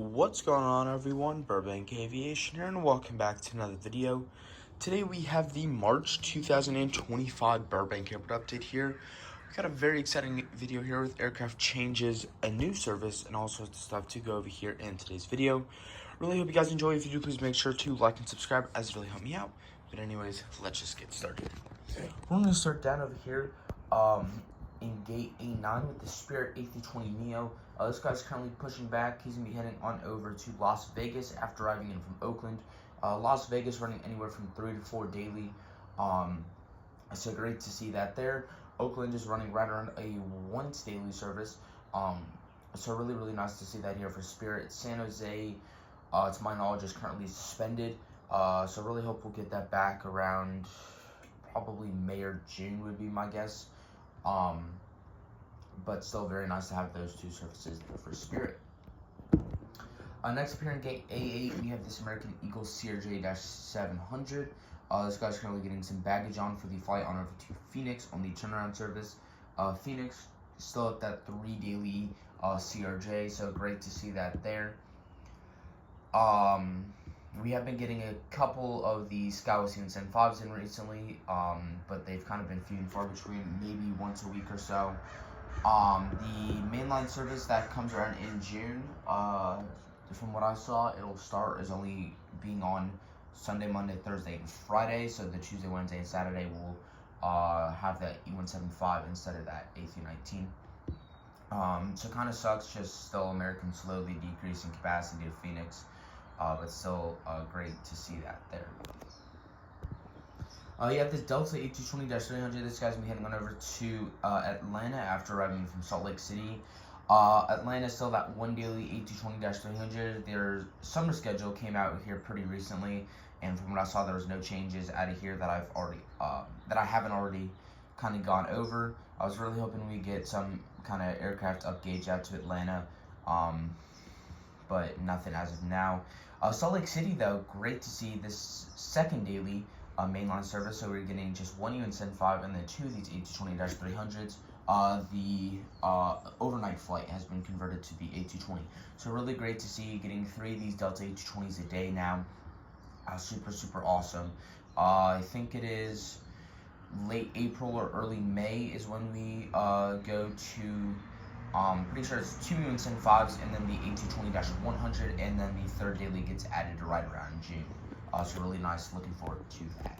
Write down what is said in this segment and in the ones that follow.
What's going on, everyone? Burbank Aviation here, and welcome back to another video. Today we have the March 2025 Burbank Airport update here. We got a very exciting video here with aircraft changes, a new service, and all sorts of stuff to go over here in today's video. Really hope you guys enjoy. If you do, please make sure to like and subscribe, as it really helped me out. But anyways, let's just get started. We're going to start down over here in gate A9 with the Spirit A320neo. This guy's currently pushing back. He's going to be heading on over to Las Vegas after arriving in from Oakland. Las Vegas running anywhere from 3 to 4 daily. So great to see that there. Oakland is running right around a once daily service. So really nice to see that here for Spirit. San Jose, to my knowledge, is currently suspended. So really hope we'll get that back around probably May or June would be my guess. But still very nice to have those two services there for Spirit. Next up here in gate A8, we have this American Eagle CRJ-700. This guy's currently getting some baggage on for the flight on over to Phoenix on the turnaround service. Phoenix still at that 3 daily CRJ, so great to see that there. We have been getting a couple of the SkyWest Send 5s in recently, but they've kind of been few and far between, maybe once a week or so. The mainline service that comes around in June, from what I saw, it'll start as only being on Sunday, Monday, Thursday, and Friday. So the Tuesday, Wednesday, and Saturday will have that E175 instead of that A319. So kind of sucks, just still American slowly decreasing capacity to Phoenix. But still great to see that there. You have this Delta A220-300. This guy's going to be heading on over to Atlanta after arriving from Salt Lake City. Atlanta still that 1 daily A220-300. Their summer schedule came out here pretty recently, and from what I saw, there was no changes out of here that I haven't already kind of gone over. I was really hoping we get some kind of aircraft upgauge out to Atlanta, but nothing as of now. Salt Lake City, though, great to see this second daily mainline service. So we're getting just one Send 5 and then 2 of these A220-300s. The overnight flight has been converted to the A220. So really great to see getting 3 of these Delta A220s a day now. Super awesome. I think it is late April or early May is when we go to, pretty sure it's 2 Send 5s and then the A220-100, and then the third daily gets added right around June. So really nice, looking forward to that.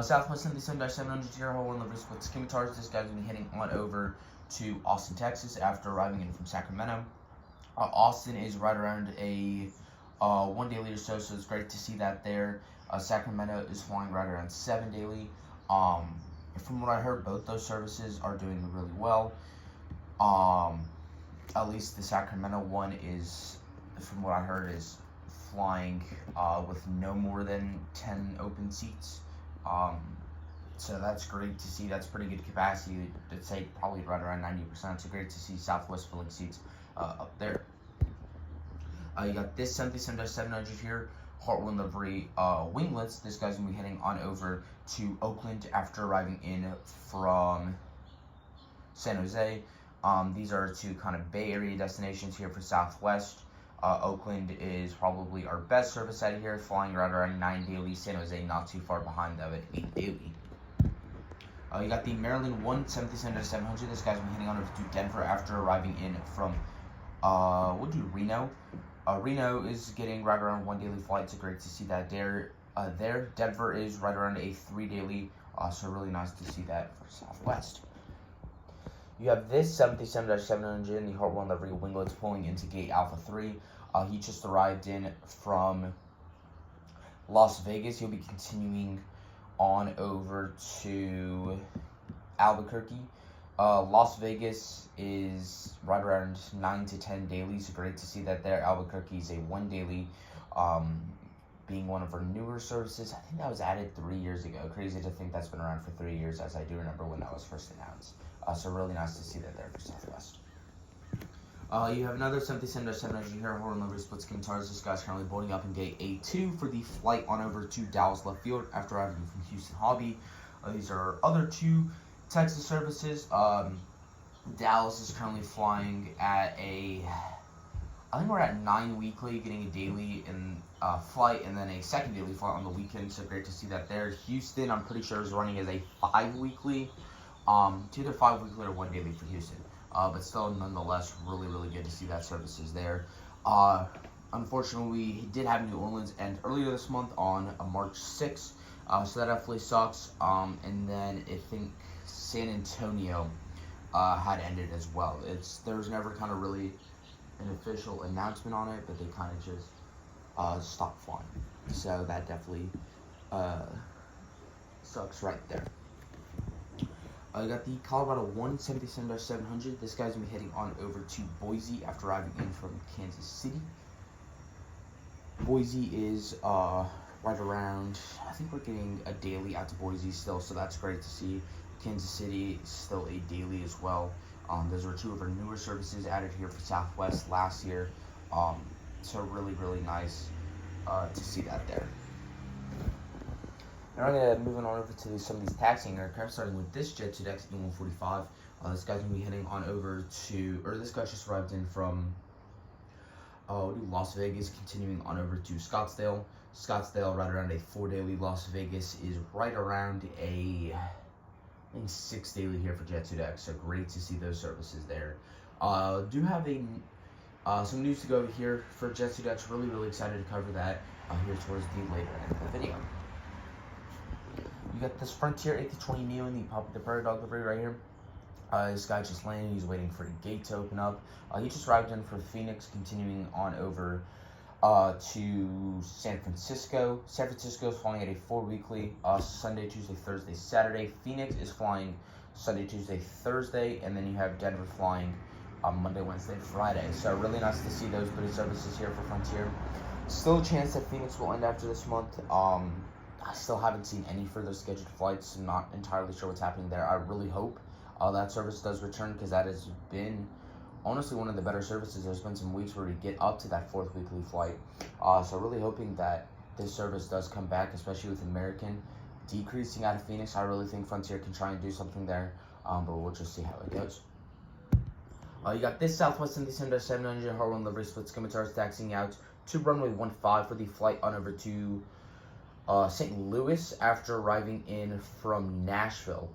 Southwest 77-700 here, Hawaii livery split scimitars. This guy's going to be heading on over to Austin, Texas after arriving in from Sacramento. Austin is right around a 1 daily or so it's great to see that there. Sacramento is flying right around 7 daily. From what I heard, both those services are doing really well. At least the Sacramento one is, from what I heard, is flying with no more than 10 open seats. So that's great to see. That's pretty good capacity. I'd say probably right around 90%. So great to see Southwest filling seats up there. You got this 77-700 here, Heartland livery winglets. This guy's going to be heading on over to Oakland after arriving in from San Jose. These are 2 kind of Bay Area destinations here for Southwest. Oakland is probably our best service out of here, flying right around 9 daily. San Jose not too far behind, though, at 8 daily. You got the Maryland 177-700. This guy's been heading on over to Denver after arriving in from Reno. Reno is getting right around 1 daily flight, so great to see that there. Denver is right around a 3 daily, so really nice to see that for Southwest. You have this 77-700 in the Heartland livery winglets pulling into gate Alpha 3. He just arrived in from Las Vegas. He'll be continuing on over to Albuquerque. Las Vegas is right around 9 to 10 daily, so great to see that there. Albuquerque is a 1 daily, being one of our newer services. I think that was added 3 years ago. Crazy to think that's been around for 3 years, as I do remember when that was first announced. So really nice to see that there for Southwest. You have another 77-700 here, Hawaii livery split scimitars. This guy's currently boarding up in gate A2 for the flight on over to Dallas left field after arriving from Houston Hobby. These are our other 2 Texas services. Dallas is currently flying at a I think we're at 9 weekly, getting a daily and flight, and then a second daily flight on the weekend. So great to see that there. Houston, I'm pretty sure is running as a 5 weekly. It's either 5 weekly or 1 daily for Houston. But still, nonetheless, really, really good to see that service is there. Unfortunately, we did have New Orleans end earlier this month on March 6th. So that definitely sucks. And then I think San Antonio had ended as well. There was never kind of really an official announcement on it, but they kind of just stopped flying. So that definitely sucks right there. I got the Colorado 177-700. This guy's gonna be heading on over to Boise after arriving in from Kansas City. Boise is right around, I think we're getting a daily out to Boise still, so that's great to see. Kansas City is still a daily as well. Those were 2 of our newer services added here for Southwest last year. So really, really nice to see that there. Now I'm going to move on over to some of these taxiing aircraft, starting with this Jet2X E145. This guy's going to be heading on over to, or this guy just arrived in from Las Vegas, continuing on over to Scottsdale. Scottsdale, right around a 4 daily. Las Vegas is right around a 6 daily here for Jet2X, so great to see those services there. Do have some news to go over here for Jet2X. Really, really excited to cover that here towards the later end of the video. You got this Frontier A320neo in the Prairie Dog livery right here. This guy just landed. He's waiting for the gate to open up. He just arrived in from Phoenix, continuing on over to San Francisco. San Francisco is flying at a 4 weekly, Sunday, Tuesday, Thursday, Saturday. Phoenix is flying Sunday, Tuesday, Thursday, and then you have Denver flying Monday, Wednesday, Friday. So really nice to see those booty services here for Frontier. Still a chance that Phoenix will end after this month. I still haven't seen any further scheduled flights. I'm not entirely sure what's happening there. I really hope that service does return, because that has been honestly one of the better services. There's been some weeks where we get up to that 4th weekly flight. So really hoping that this service does come back, especially with American decreasing out of Phoenix. I really think Frontier can try and do something there, but we'll just see how it goes. You got this Southwest and the 700 Harlan livery split Scimitars taxiing out to runway 15 for the flight on over to St. Louis after arriving in from Nashville.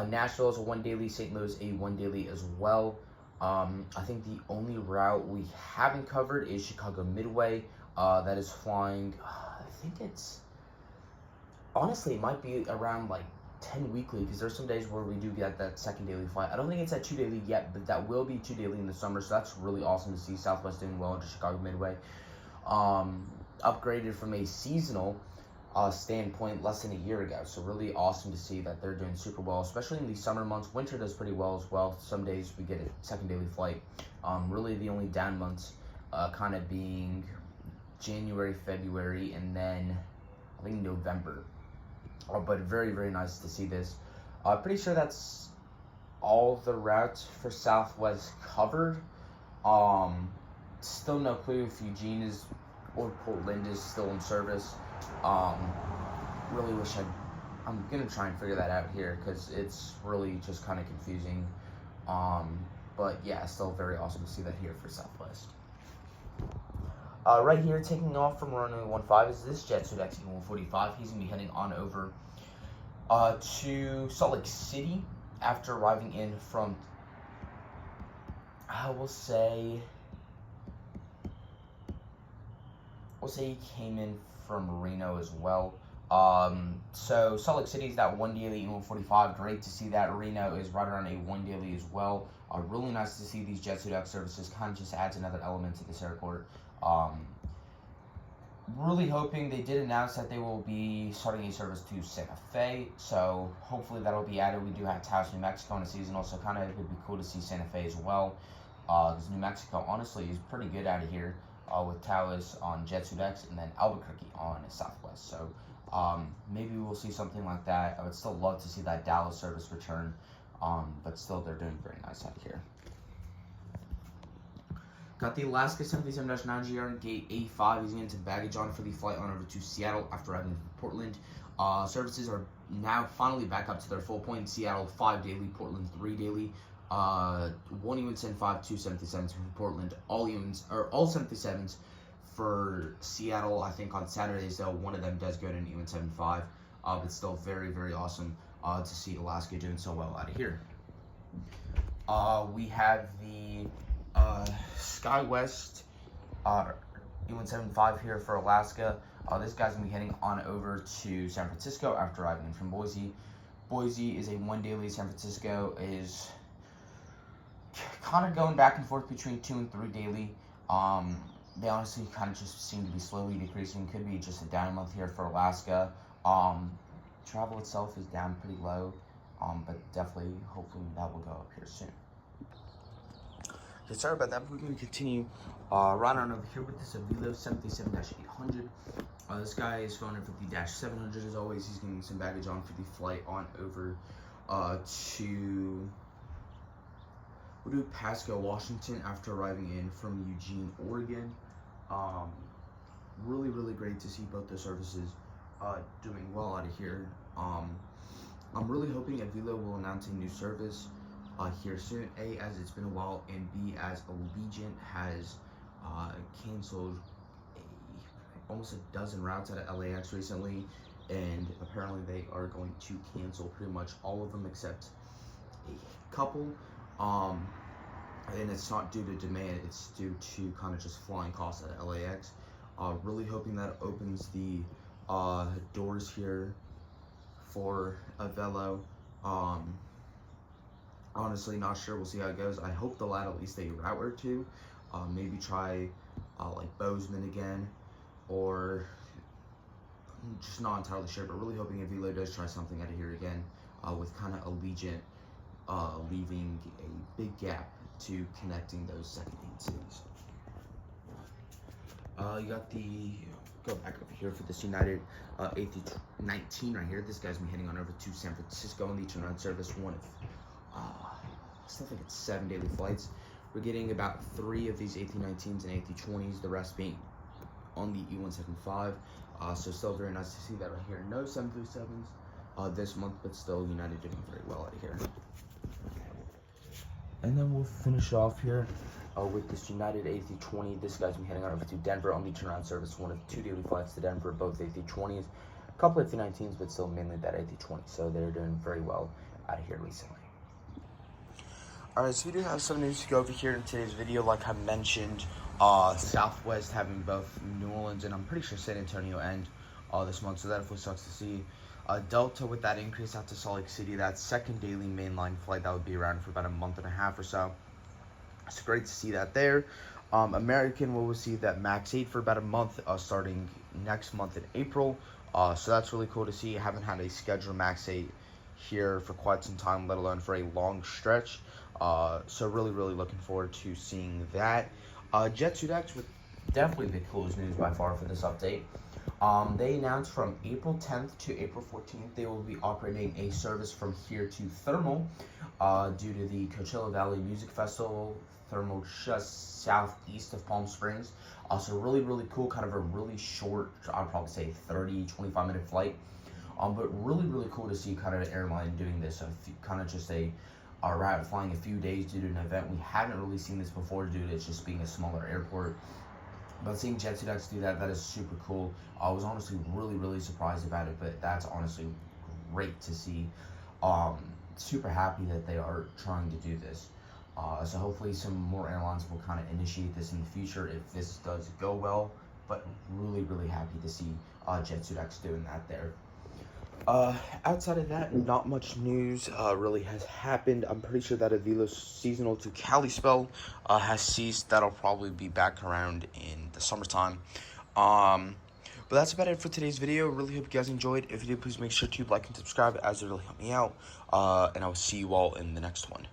Nashville is a 1 daily, St. Louis a 1 daily as well. I think the only route we haven't covered is Chicago Midway. That is flying, I think it's, honestly, it might be around like 10 weekly, because there's some days where we do get that second daily flight. I don't think it's at 2 daily yet, but that will be 2 daily in the summer, so that's really awesome to see Southwest doing well into Chicago Midway. Upgraded from a seasonal standpoint less than a year ago, so really awesome to see that they're doing super well, especially in the summer months. Winter does pretty well as well. Some days we get a second daily flight. Really the only down months kind of being January, February, and then I think November. But very, very nice to see this. Pretty sure that's all the routes for Southwest covered. Still no clue if Eugene or Portland is still in service. Really wish I'm gonna try and figure that out here, because it's really just kind of confusing. But yeah, still very awesome to see that here for Southwest. Right here, taking off from runway 15 is this Jet2X E145. He's gonna be heading on over to Salt Lake City after arriving in from, we'll say he came in from Reno as well. So Salt Lake City is that 1 daily E145. Great to see that. Reno is right around a 1 daily as well. Really nice to see these Jet2X services. Kind of just adds another element to this airport. Really hoping, they did announce that they will be starting a service to Santa Fe, so hopefully that'll be added. We do have Taos, New Mexico on a seasonal, so kind of it would be cool to see Santa Fe as well, because New Mexico honestly is pretty good out of here, with Taos on Jet2X and then Albuquerque on Southwest. So maybe we'll see something like that. I would still love to see that Dallas service return, but still they're doing very nice out here. Got the Alaska 737-9GR in gate A5. He's going to baggage on for the flight on over to Seattle after arriving from Portland. Services are now finally back up to their full point. Seattle 5 daily, Portland 3 daily. one E175, two 77s from Portland, all 77s for Seattle. I think on Saturdays though, one of them does go to an E175, but still very, very awesome to see Alaska doing so well out of here. We have the SkyWest E175 here for Alaska. This guy's gonna be heading on over to San Francisco after arriving in from Boise. Boise is a 1 daily. San Francisco is kind of going back and forth between 2 and 3 daily. They honestly kind of just seem to be slowly decreasing. Could be just a down month here for Alaska. Travel itself is down pretty low, but definitely, hopefully, that will go up here soon. Okay, sorry about that, but we're going to continue right on over here with this Avilo 77-800. This guy is going in for the -700 as always. He's getting some baggage on for the flight on over to Pasco, Washington after arriving in from Eugene, Oregon. Really, really great to see both the services doing well out of here. I'm really hoping Avilo will announce a new service here soon. A, as it's been a while, and B, as Allegiant has canceled almost a dozen routes out of LAX recently, and apparently they are going to cancel pretty much all of them except a couple. And it's not due to demand, it's due to kind of just flying costs at LAX. Really hoping that opens the doors here for Avelo. Honestly, not sure. We'll see how it goes. I hope they'll add at least a route or two. Maybe try like Bozeman again, or I'm just not entirely sure. But really hoping Avelo does try something out of here again, with kind of Allegiant leaving a big gap to connecting those secondary cities. You got the, go back over here for this United A319 right here. This guy's been heading on over to San Francisco on the turnaround service, one of, I still think it's 7 daily flights. We're getting about 3 of these A319s and A320s, the rest being on the E175. So still very nice to see that right here. No 737s this month, but still United doing very well out of here. And then we'll finish off here with this United A320. This guy's been heading on over to Denver on the turnaround service, one of 2 daily flights to Denver, both A320s. A couple of A319s, but still mainly that A320. So they're doing very well out of here recently. Alright, so we do have some news to go over here in today's video. Like I mentioned, Southwest having both New Orleans and I'm pretty sure San Antonio end this month, so that definitely sucks to see. Delta with that increase out to Salt Lake City, that second daily mainline flight that would be around for about a month and a half or so. It's great to see that there. American will receive that MAX 8 for about a month, starting next month in April. So that's really cool to see. I haven't had a scheduled MAX 8 here for quite some time, let alone for a long stretch. So really, really looking forward to seeing that. Jet2X with definitely the coolest news by far for this update. They announced from April 10th to April 14th, they will be operating a service from here to Thermal due to the Coachella Valley Music Festival. Thermal just southeast of Palm Springs. So really, really cool, kind of a really short, I'd probably say 30, 25 minute flight. But really, really cool to see kind of an airline doing this. Kind of just a route flying a few days due to an event. We haven't really seen this before due to it just being a smaller airport. But seeing Jet2X do that, that is super cool. I was honestly really, really surprised about it, but that's honestly great to see. Super happy that they are trying to do this. So hopefully some more airlines will kind of initiate this in the future if this does go well. But really, really happy to see Jet2X doing that there. Outside of that, not much news really has happened. I'm pretty sure that Avilo's seasonal to Cali spell has ceased. That'll probably be back around in the summertime. But that's about it for today's video. Really hope you guys enjoyed. If you did, please make sure to like and subscribe, as it really helped me out. And I will see you all in the next one.